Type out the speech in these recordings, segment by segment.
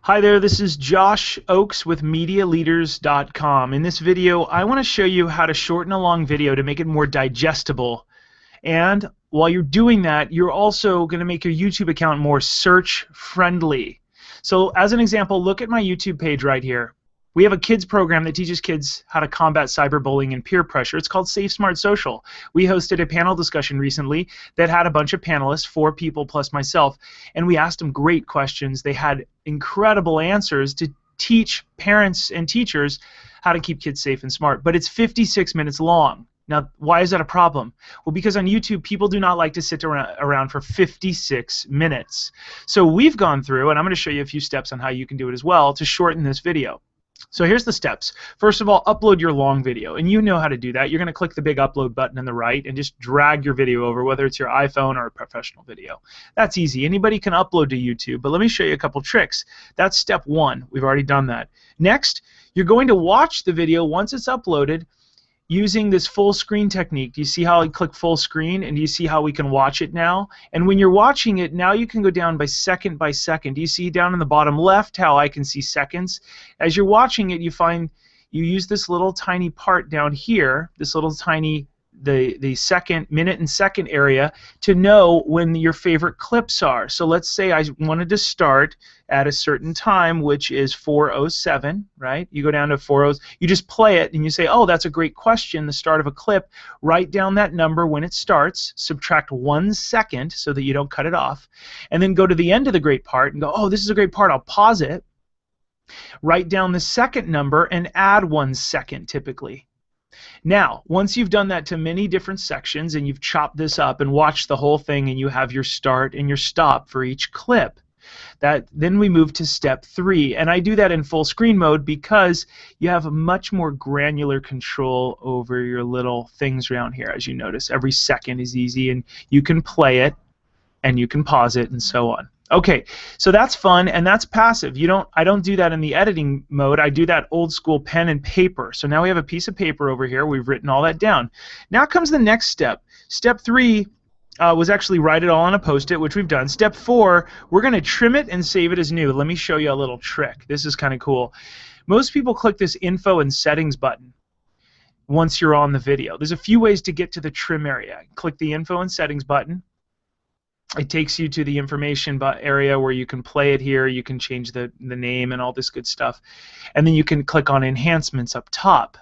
Hi there, this is Josh Oakes with MediaLeaders.com. In this video, I want to show you how to shorten a long video to make it more digestible. And while you're doing that, you're also going to make your YouTube account more search-friendly. So as an example, look at my YouTube page right here. We have a kids program that teaches kids how to combat cyberbullying and peer pressure. It's called Safe Smart Social. We hosted a panel discussion recently that had a bunch of panelists, 4 people plus myself, and we asked them great questions. They had incredible answers to teach parents and teachers how to keep kids safe and smart. But it's 56 minutes long. Now, why is that a problem? Well, because on YouTube, people do not like to sit around for 56 minutes. So we've gone through, and I'm going to show you a few steps on how you can do it as well to shorten this video. So here's the steps. First of all, upload your long video, and you know how to do that. You're going to click the big upload button on the right and just drag your video over, whether it's your iPhone or a professional video. That's easy. Anybody can upload to YouTube, but let me show you a couple tricks. That's step 1. We've already done that. Next, you're going to watch the video once it's uploaded using this full screen technique. Do you see how I click full screen, and do you see how we can watch it now? And when you're watching it, now you can go down by second. Do you see down in the bottom left how I can see seconds? As you're watching it, you find you use this little tiny part down here, this little tiny the second, minute and second area to know when your favorite clips are. So let's say I wanted to start at a certain time, which is 4:07, right? You go down to 4:00, you just play it and you say, oh, that's a great question, the start of a clip. Write down that number when it starts, subtract 1 second so that you don't cut it off, and then go to the end of the great part and go, oh, this is a great part, I'll pause it. Write down the second number and add 1 second typically. Now, once you've done that to many different sections and you've chopped this up and watched the whole thing and you have your start and your stop for each clip, then we move to step 3. And I do that in full screen mode because you have a much more granular control over your little things around here. As you notice, every second is easy and you can play it and you can pause it and so on. Okay, so that's fun and that's passive. I don't do that in the editing mode. I do that old school pen and paper. So now we have a piece of paper over here. We've written all that down. Now comes the next step. Step 3 was actually write it all on a post-it, which we've done. Step 4, we're going to trim it and save it as new. Let me show you a little trick. This is kind of cool. Most people click this info and settings button once you're on the video. There's a few ways to get to the trim area. Click the info and settings button. It takes you to the information area where you can play it here, you can change the name and all this good stuff. And then you can click on enhancements up top.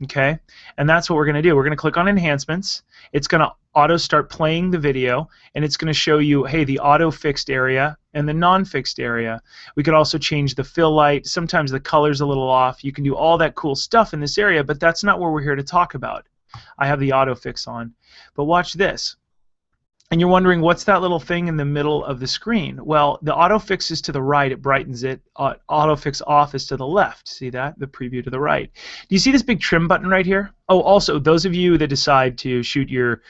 Okay? And that's what we're going to do. We're going to click on enhancements. It's going to auto start playing the video, and it's going to show you, hey, the auto fixed area and the non-fixed area. We could also change the fill light. Sometimes the color's a little off. You can do all that cool stuff in this area, but that's not what we're here to talk about. I have the auto fix on. But watch this. And you're wondering, what's that little thing in the middle of the screen? Well, the autofix is to the right, it brightens it. Autofix off is to the left. See that? The preview to the right. Do you see this big trim button right here? Oh, also, those of you that decide to shoot your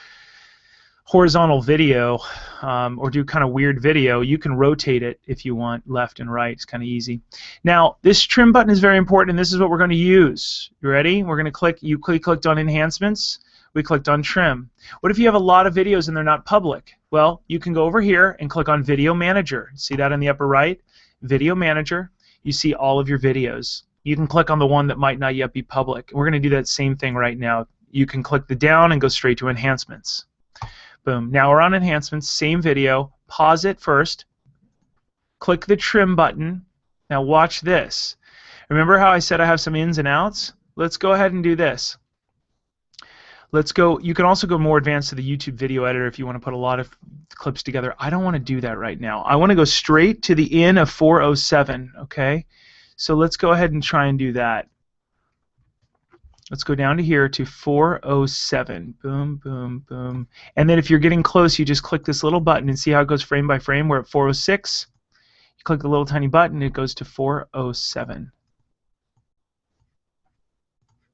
horizontal video or do kind of weird video, you can rotate it if you want, left and right. It's kind of easy. Now, this trim button is very important, and this is what we're going to use. You ready? We're going to click, you clicked on enhancements. We clicked on trim. What if you have a lot of videos and they're not public? Well, you can go over here and click on Video Manager. See that in the upper right? Video Manager. You see all of your videos. You can click on the one that might not yet be public. We're going to do that same thing right now. You can click the down and go straight to Enhancements. Boom. Now we're on Enhancements, same video. Pause it first. Click the trim button. Now watch this. Remember how I said I have some ins and outs? Let's go ahead and do this. Let's go. You can also go more advanced to the YouTube video editor if you want to put a lot of clips together. I don't want to do that right now. I want to go straight to the in of 4:07, okay? So let's go ahead and try and do that. Let's go down to here to 4:07. Boom, boom, boom. And then if you're getting close, you just click this little button and see how it goes frame by frame. We're at 4:06. You click the little tiny button, it goes to 4:07.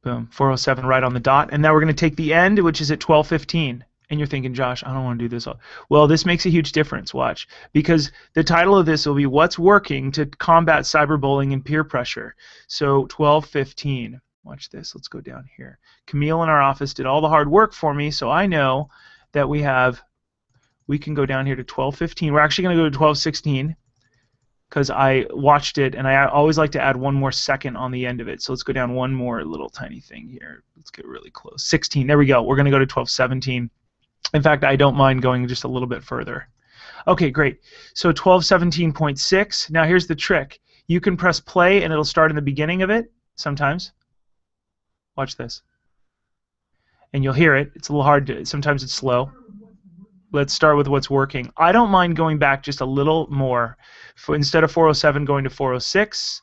Boom, 4:07 right on the dot. And now we're going to take the end, which is at 12:15. And you're thinking, Josh, I don't want to do this. Well, this makes a huge difference, watch. Because the title of this will be What's Working to Combat Cyberbullying and Peer Pressure. So 12:15. Watch this. Let's go down here. Camille in our office did all the hard work for me, so I know that we can go down here to 12:15. We're actually going to go to 12:16. because I watched it, and I always like to add one more second on the end of it. So let's go down one more little tiny thing here. Let's get really close. 16. There we go. We're going to go to 12:17. In fact, I don't mind going just a little bit further. Okay, great. So 12:17.6. Now here's the trick. You can press play, and it'll start in the beginning of it sometimes. Watch this. And you'll hear it. It's a little hard to, sometimes it's slow. Let's start with what's working. I don't mind going back just a little more. Instead of 407, going to 406.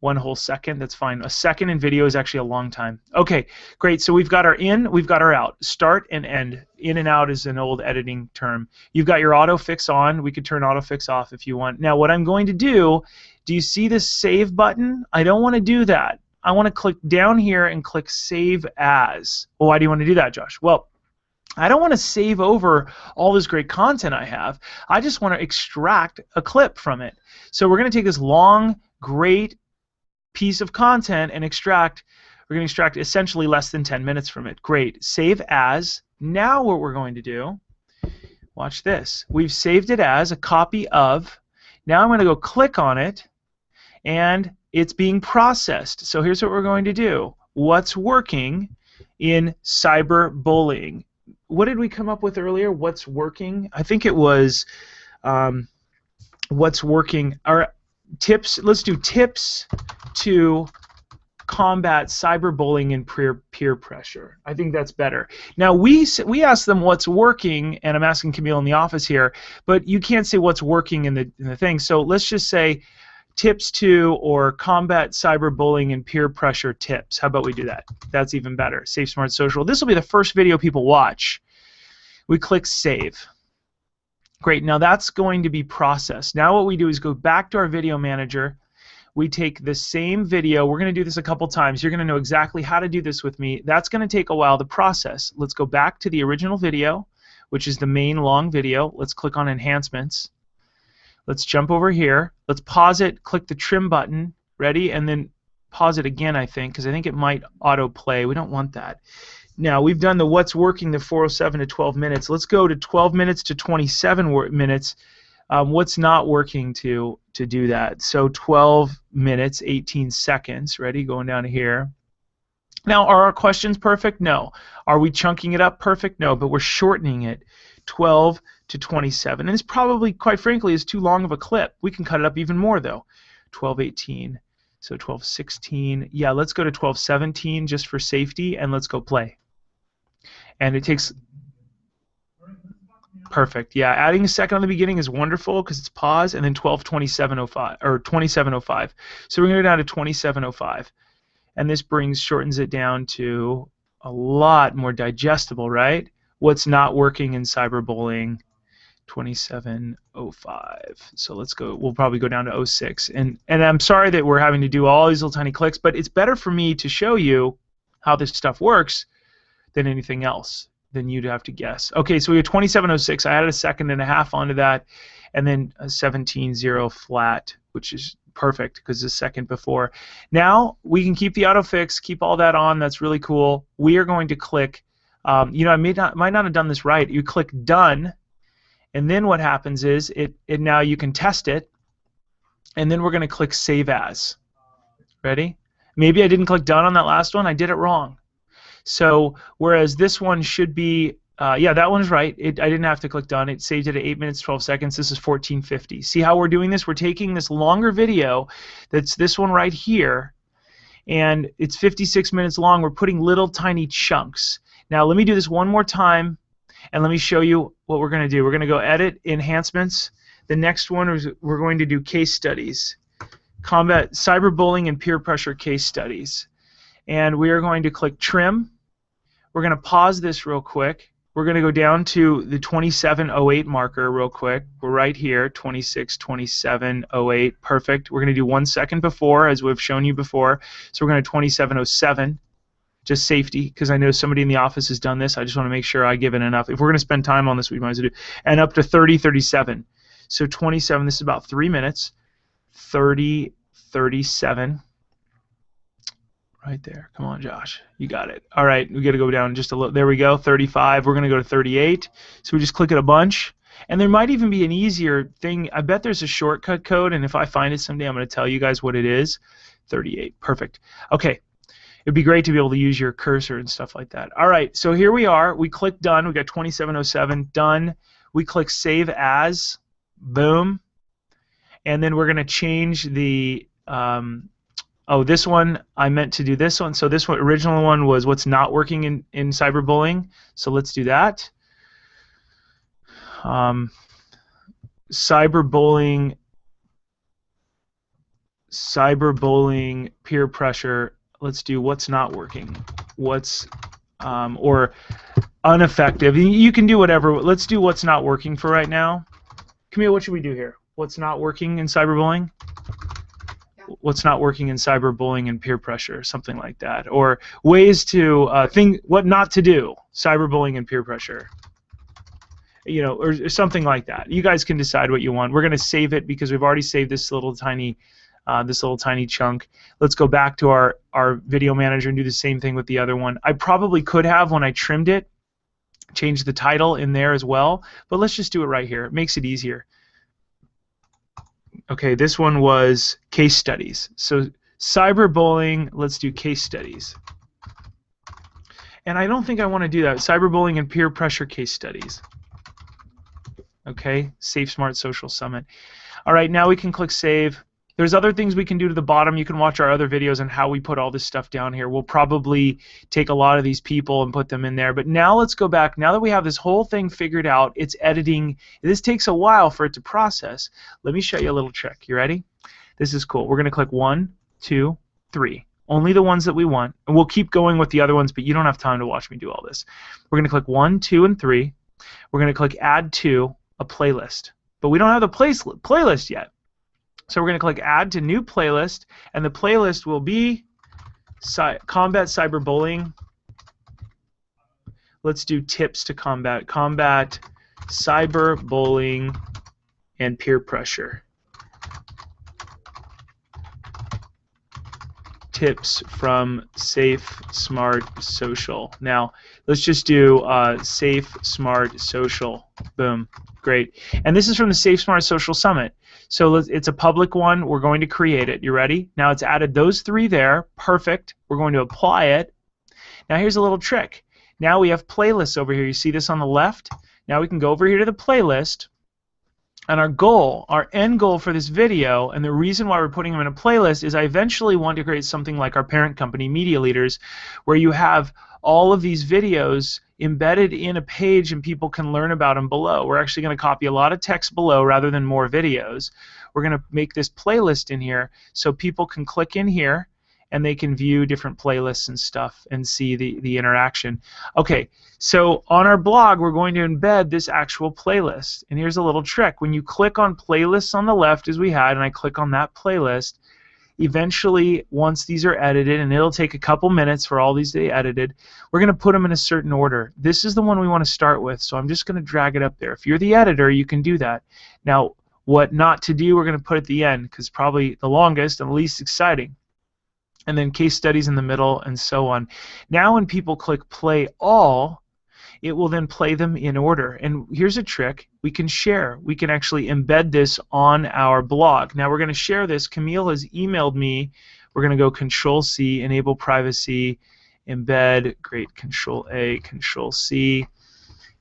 One whole second, that's fine. A second in video is actually a long time. Okay, great. So we've got our in, we've got our out. Start and end. In and out is an old editing term. You've got your autofix on. We could turn autofix off if you want. Now what I'm going to do you see this save button? I don't want to do that. I want to click down here and click Save As. Well, why do you want to do that, Josh? Well, I don't want to save over all this great content I have. I just want to extract a clip from it. So we're going to take this long, great piece of content and extract. We're going to extract essentially less than 10 minutes from it. Great. Save As. Now what we're going to do, watch this. We've saved it as a copy of. Now I'm going to go click on it, and it's being processed. So here's what we're going to do. What's working in cyberbullying? What did we come up with earlier? What's working? I think it was what's working. Our tips. Let's do tips to combat cyberbullying and peer pressure. I think that's better. Now we asked them what's working, and I'm asking Camille in the office here, but you can't say what's working in the thing. So let's just say tips to or combat cyberbullying and peer pressure tips. How about we do that? That's even better. Safe, Smart, Social. This will be the first video people watch. We click Save. Great. Now that's going to be processed. Now what we do is go back to our video manager. We take the same video. We're going to do this a couple times. You're going to know exactly how to do this with me. That's going to take a while to process. Let's go back to the original video, which is the main long video. Let's click on Enhancements. Let's jump over here. Let's pause it, click the trim button, ready, and then pause it again, I think, because I think it might autoplay. We don't want that. Now, we've done the what's working, the 407 to 12 minutes. Let's go to 12 minutes to 27 minutes. What's not working to do that? So 12 minutes, 18 seconds. Ready? Going down to here. Now, are our questions perfect? No. Are we chunking it up perfect? No, but we're shortening it. 12 to 27. And this probably, quite frankly, is too long of a clip. We can cut it up even more, though. 12:18. So 12:16. Yeah, let's go to 12:17 just for safety, and let's go play. And it takes... Perfect. Yeah, adding a second on the beginning is wonderful because it's pause, and then 12:27:05 or 27:05. So we're going to go down to 27:05, and this shortens it down to a lot more digestible, right? What's not working in cyberbullying? 27:05. So let's go. We'll probably go down to 06. And I'm sorry that we're having to do all these little tiny clicks, but it's better for me to show you how this stuff works than anything else. Then you'd have to guess. Okay, so we have 27:06. I added a second and a half onto that, and then a 17:0 flat, which is perfect because it's a second before. Now we can keep the autofix, keep all that on. That's really cool. We are going to click. You know, I might not have done this right. You click Done, and then what happens is it now you can test it, and then we're going to click Save As. Ready? Maybe I didn't click Done on that last one. I did it wrong. So whereas this one should be, yeah, that one's right. I didn't have to click Done. It saved it at 8 minutes, 12 seconds. This is 14:50. See how we're doing this? We're taking this longer video, that's this one right here, and it's 56 minutes long. We're putting little tiny chunks. Now let me do this one more time, and let me show you what we're going to do. We're going to go Edit, Enhancements. The next one is we're going to do Case Studies. Combat Cyberbullying and Peer Pressure Case Studies. And we are going to click Trim. We're going to pause this real quick. We're going to go down to the 27:08 marker real quick. We're right here, 26:27:08. Perfect. We're going to do 1 second before, as we've shown you before. So we're going to 27:07. Just safety, because I know somebody in the office has done this. I just want to make sure I give it enough. If we're going to spend time on this, we might as well do. And up to 30:37. So 27, this is about 3 minutes. 30:37. Right there. Come on, Josh. You got it. All right, we got to go down just a little. There we go. 35. We're going to go to 38. So we just click it a bunch. And there might even be an easier thing. I bet there's a shortcut code, and if I find it someday, I'm going to tell you guys what it is. 38. Perfect. Okay. It'd be great to be able to use your cursor and stuff like that. All right, so here we are. We click done. We got 2707 done. We click save as. Boom. And then we're going to change the oh, this one, I meant to do this one. So this one, original one was what's not working in cyberbullying. So let's do that. Cyberbullying peer pressure. Let's do what's not working. What's or ineffective. You can do whatever. Let's do what's not working for right now. Camille, what should we do here? What's not working in cyberbullying? What's not working in cyberbullying and peer pressure, something like that, or ways to what not to do, cyberbullying and peer pressure, you know, or something like that. You guys can decide what you want. We're going to save it because we've already saved this little tiny chunk. Let's go back to our video manager and do the same thing with the other one. I probably could have, when I trimmed it, changed the title in there as well, but let's just do it right here. It makes it easier. Okay, this one was case studies. So cyberbullying, let's do case studies. And I don't think I want to do that. Cyberbullying and peer pressure case studies. Okay, Safe Smart Social Summit. All right, now we can click save. There's other things we can do to the bottom. You can watch our other videos on how we put all this stuff down here. We'll probably take a lot of these people and put them in there. But now let's go back. Now that we have this whole thing figured out, it's editing. This takes a while for it to process. Let me show you a little trick. You ready? This is cool. We're going to click 1, 2, 3. Only the ones that we want. And we'll keep going with the other ones, but you don't have time to watch me do all this. We're going to click 1, 2, and 3. We're going to click add to a playlist. But we don't have the playlist yet. So we're going to click add to new playlist, and the playlist will be combat cyberbullying. Let's do tips to combat cyberbullying and peer pressure. Tips from Safe Smart Social. Now let's just do Safe Smart Social. Boom. Great. And this is from the Safe Smart Social Summit. So it's a public one. We're going to create it. You ready? Now it's added those 3 there. Perfect. We're going to apply it. Now here's a little trick. Now we have playlists over here. You see this on the left? Now we can go over here to the playlist. And our goal, our end goal for this video, and the reason why we're putting them in a playlist is I eventually want to create something like our parent company, Media Leaders, where you have all of these videos embedded in a page and people can learn about them below. We're actually going to copy a lot of text below rather than more videos. We're going to make this playlist in here so people can click in here and they can view different playlists and stuff and see the interaction. Okay, so on our blog we're going to embed this actual playlist. And here's a little trick. When you click on playlists on the left as we had, and I click on that playlist, eventually once these are edited, and it'll take a couple minutes for all these to be edited, we're going to put them in a certain order. This is the one we want to start with, so I'm just going to drag it up there. If you're the editor, you can do that. Now, what not to do, we're going to put at the end, because probably the longest and least exciting. And then case studies in the middle, and so on. Now when people click play all, it will then play them in order. And here's a trick. We can share. We can actually embed this on our blog. Now we're going to share this. Camille has emailed me. We're going to go Control-C, enable privacy, embed, great, Control-A, Control-C.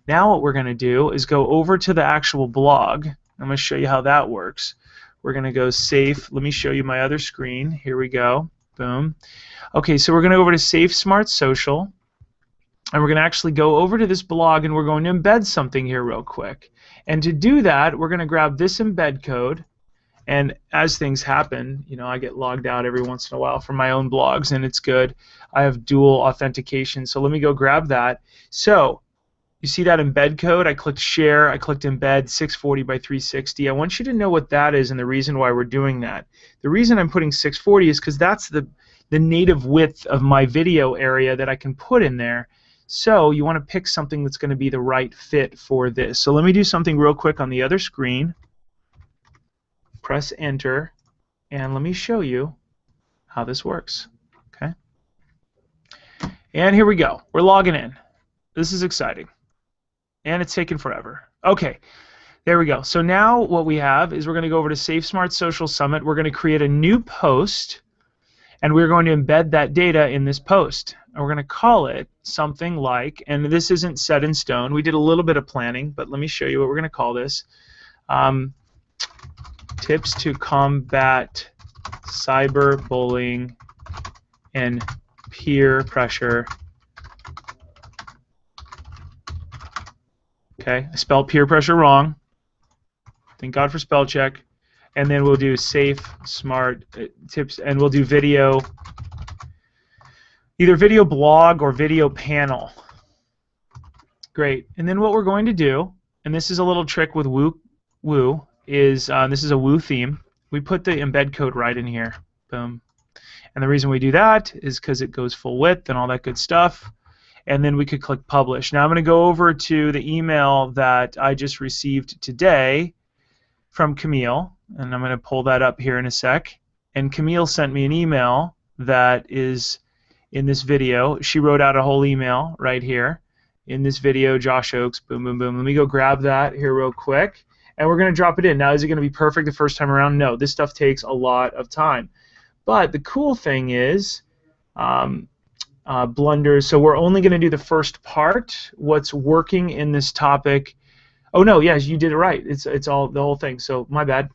Now what we're going to do is go over to the actual blog. I'm going to show you how that works. We're going to go safe. Let me show you my other screen. Here we go. Boom. Okay, so we're going to go over to Safe Smart Social, and we're going to actually go over to this blog, and we're going to embed something here real quick. And to do that, we're going to grab this embed code, and as things happen, you know, I get logged out every once in a while from my own blogs, and it's good. I have dual authentication, so let me go grab that. So you see that embed code? I clicked share, I clicked embed 640 by 360. I want you to know what that is and the reason why we're doing that. The reason I'm putting 640 is because that's the native width of my video area that I can put in there. So you want to pick something that's going to be the right fit for this. So let me do something real quick on the other screen. Press enter, and let me show you how this works. Okay. And here we go. We're logging in. This is exciting. And it's taken forever. Okay, There we go. So now what we have is we're going to go over to Safe Smart Social Summit. We're going to create a new post, and we're going to embed that data in this post. And we're going to call it something like, and this isn't set in stone. We did a little bit of planning, but let me show you what we're going to call this. Tips to combat cyberbullying and peer pressure. Okay, I spelled peer pressure wrong. Thank God for spell check. And then we'll do safe, smart tips, and we'll do video, either video blog or video panel. Great. And then what we're going to do, and this is a little trick with Woo, is this is a Woo theme. We put the embed code right in here. Boom. And the reason we do that is because it goes full width and all that good stuff. And then we could click publish. Now I'm going to go over to the email that I just received today from Camille, and I'm going to pull that up here in a sec. And Camille sent me an email that is in this video. She wrote out a whole email right here in this video, Josh Oakes, boom, boom, boom. Let me go grab that here real quick, and we're going to drop it in. Now, is it going to be perfect the first time around? No, this stuff takes a lot of time. But the cool thing is blunders. So we're only going to do the first part, what's working in this topic. Oh no, yes, you did it right. It's all the whole thing. So my bad.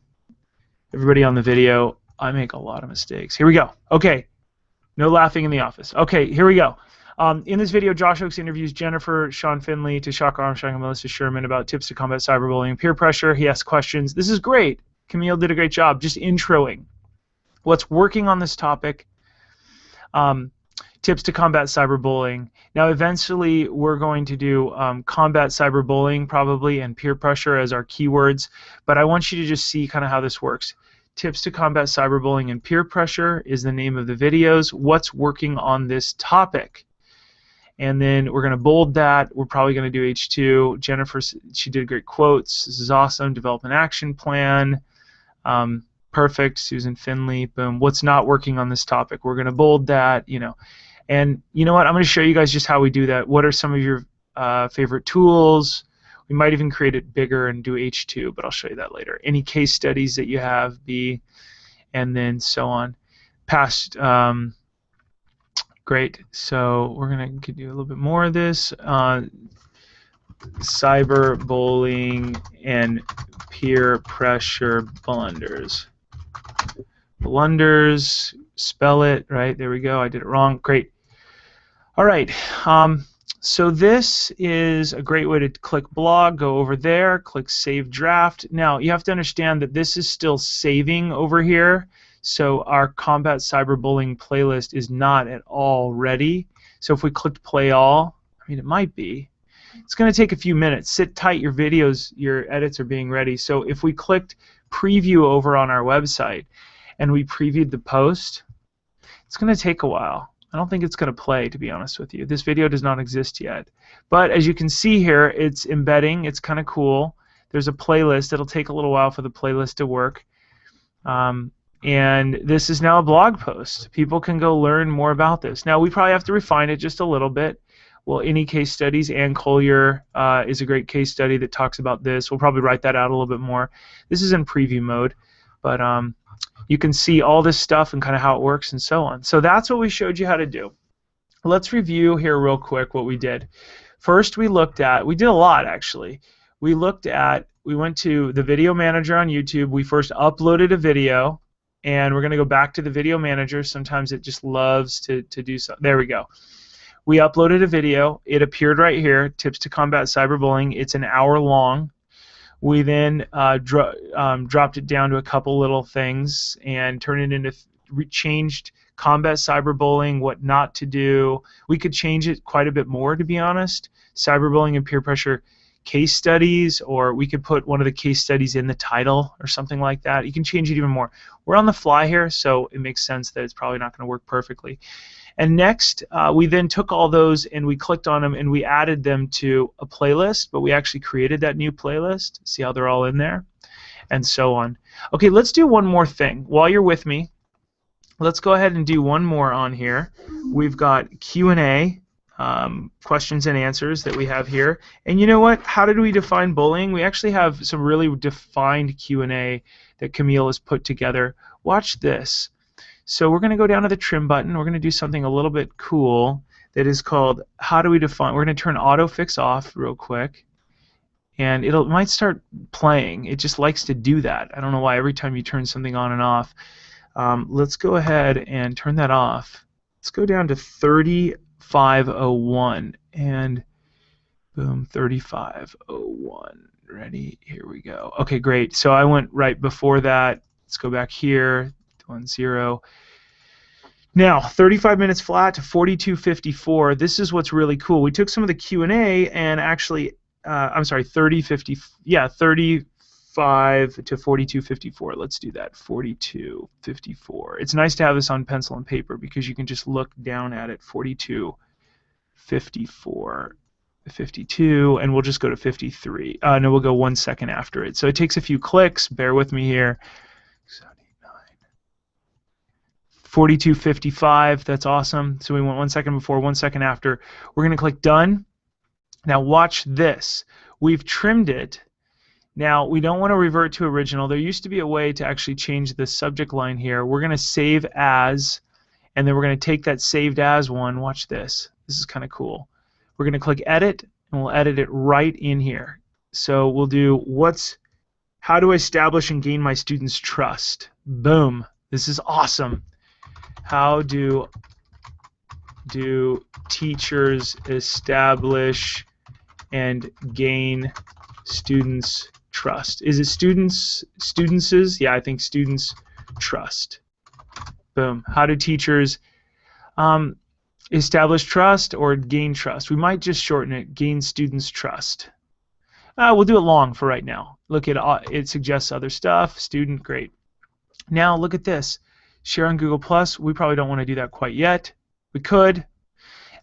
Everybody on the video, I make a lot of mistakes. Here we go. Okay, no laughing in the office. Okay, here we go. In this video, Josh Oakes interviews Jennifer, Sean Finley, Tashaka Armstrong, and Melissa Sherman about tips to combat cyberbullying and peer pressure. He asks questions. This is great. Camille did a great job just introing what's working on this topic. Tips to combat cyberbullying. Now, eventually, we're going to do combat cyberbullying probably and peer pressure as our keywords, but I want you to just see kind of how this works. Tips to combat cyberbullying and peer pressure is the name of the videos. What's working on this topic? And then we're going to bold that. We're probably going to do H2. Jennifer, she did great quotes. This is awesome. Development action plan. Perfect. Susan Finley. Boom. What's not working on this topic? We're going to bold that. And you know what? I'm going to show you guys just how we do that. What are some of your favorite tools? We might even create it bigger and do H2, but I'll show you that later. Any case studies that you have, B, and then so on. Past, great. So we're going to do a little bit more of this. Cyberbullying and peer pressure blunders. Blunders, spell it, right? There we go. I did it wrong. Great. All right. So this is a great way to click blog, go over there, click save draft. Now you have to understand that this is still saving over here, so our combat cyberbullying playlist is not at all ready. So if we clicked play all, I mean it might be. It's going to take a few minutes. Sit tight, your videos, your edits are being ready. So if we clicked preview over on our website and we previewed the post, it's going to take a while. I don't think it's going to play, to be honest with you. This video does not exist yet. But as you can see here, it's embedding. It's kind of cool. There's a playlist. It'll take a little while for the playlist to work. And this is now a blog post. People can go learn more about this. Now, we probably have to refine it just a little bit. Well, any case studies, Ann Collier is a great case study that talks about this. We'll probably write that out a little bit more. This is in preview mode. But you can see all this stuff and kind of how it works and so on. So that's what we showed you how to do. Let's review here real quick what we did. First, we did a lot actually. We went to the video manager on YouTube. We first uploaded a video, and we're going to go back to the video manager. Sometimes it just loves to do so. There we go. We uploaded a video. It appeared right here, Tips to Combat Cyberbullying. It's an hour long. We then dropped it down to a couple little things and turned it into changed combat cyberbullying, what not to do. We could change it quite a bit more, to be honest. Cyberbullying and peer pressure case studies, or we could put one of the case studies in the title or something like that. You can change it even more. We're on the fly here, so it makes sense that it's probably not going to work perfectly. And next, we then took all those and we clicked on them and we added them to a playlist, but we actually created that new playlist. See how they're all in there? And so on. Okay, let's do one more thing. While you're with me, let's go ahead and do one more on here. We've got Q&A. questions and answers that we have here. And you know what? How did we define bullying? We actually have some really defined Q&A that Camille has put together. Watch this. So we're going to go down to the trim button. We're going to do something a little bit cool that is called how do we define. We're going to turn autofix off real quick. And it might start playing. It just likes to do that. I don't know why every time you turn something on and off. Let's go ahead and turn that off. Let's go down to 3501 and boom, 3501. Ready? Here we go. Okay, great. So I went right before that. Let's go back here. 10. Now, 35 minutes flat to 42.54. This is what's really cool. We took some of the Q&A and actually, I'm sorry, 35 to 42.54. Let's do that. 42.54. It's nice to have this on pencil and paper because you can just look down at it. 42.54. 52, and we'll just go to 53. No, we'll go 1 second after it. So it takes a few clicks. Bear with me here. 42.55. That's awesome. So we went 1 second before, 1 second after. We're going to click done. Now watch this. We've trimmed it. Now we don't want to revert to original. There used to be a way to actually change the subject line here. We're going to save as, and then we're going to take that saved as one. Watch this. This is kind of cool. We're going to click edit, and we'll edit it right in here. So we'll do how do I establish and gain my students' trust? Boom. This is awesome. How do teachers establish and gain students' trust? Is it students'? Yeah, I think students' trust. Boom. How do teachers establish trust or gain trust? We might just shorten it, gain students' trust. We'll do it long for right now. Look at it suggests other stuff. Student, great. Now look at this. Share on Google+. We probably don't want to do that quite yet. We could.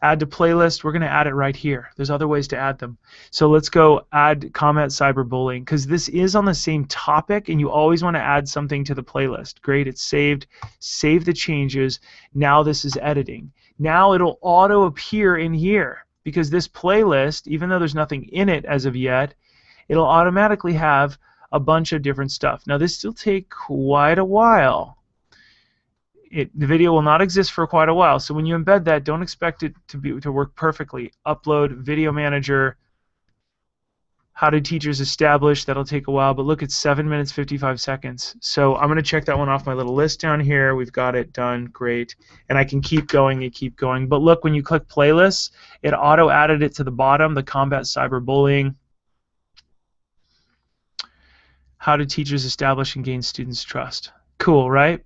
Add to playlist. We're going to add it right here. There's other ways to add them. So let's go add combat cyberbullying because this is on the same topic and you always want to add something to the playlist. Great, it's saved. Save the changes. Now this is editing. Now it'll auto appear in here because this playlist, even though there's nothing in it as of yet, it'll automatically have a bunch of different stuff. Now this will take quite a while. The video will not exist for quite a while, so when you embed that, don't expect it to work perfectly. Upload, video manager, how do teachers establish, that'll take a while, but look, it's 7 minutes 55 seconds. So I'm going to check that one off my little list down here. We've got it done, great. And I can keep going and keep going. But look, when you click playlists, it auto added it to the bottom, the combat cyberbullying. How do teachers establish and gain students' trust? Cool, right?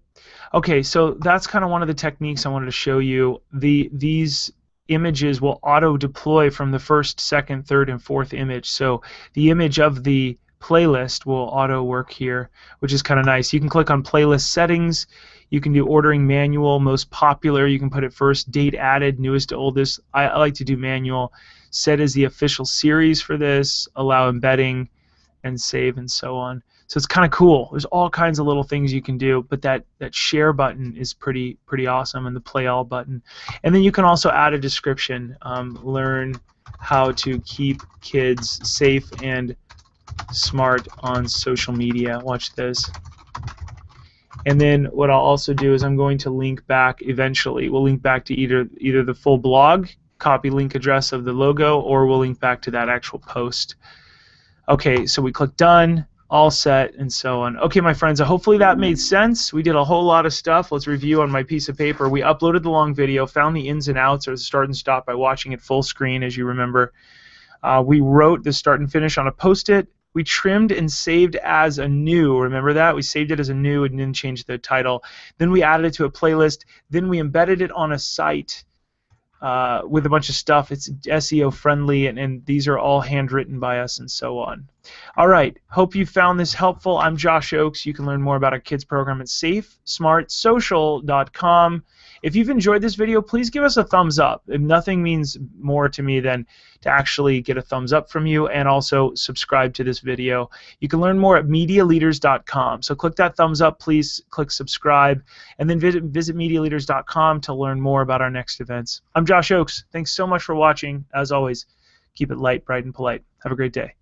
Okay, so that's kind of one of the techniques I wanted to show you. These images will auto-deploy from the first, second, third, and fourth image. So the image of the playlist will auto-work here, which is kind of nice. You can click on playlist settings. You can do ordering manual, most popular. You can put it first, date added, newest to oldest. I like to do manual. Set as the official series for this, allow embedding, and save, and so on. So it's kind of cool. There's all kinds of little things you can do, but that share button is pretty awesome, and the play all button. And then you can also add a description. Learn how to keep kids safe and smart on social media. Watch this. And then what I'll also do is I'm going to link back eventually. We'll link back to either the full blog, copy link address of the logo, or we'll link back to that actual post. Okay, so we click done. All set, and so on. Okay, my friends, hopefully that made sense. We did a whole lot of stuff. Let's review on my piece of paper. We uploaded the long video, found the ins and outs or the start and stop by watching it full screen, as you remember. We wrote the start and finish on a post-it. We trimmed and saved as a new. Remember that? We saved it as a new and then changed the title. Then we added it to a playlist. Then we embedded it on a site with a bunch of stuff. It's SEO friendly, and these are all handwritten by us and so on. All right, hope you found this helpful. I'm Josh Oakes. You can learn more about our kids program at safesmartsocial.com. If you've enjoyed this video, please give us a thumbs up. Nothing means more to me than to actually get a thumbs up from you, and also subscribe to this video. You can learn more at medialeaders.com. So click that thumbs up, please click subscribe, and then visit medialeaders.com to learn more about our next events. I'm Josh Oakes. Thanks so much for watching. As always, keep it light, bright, and polite. Have a great day.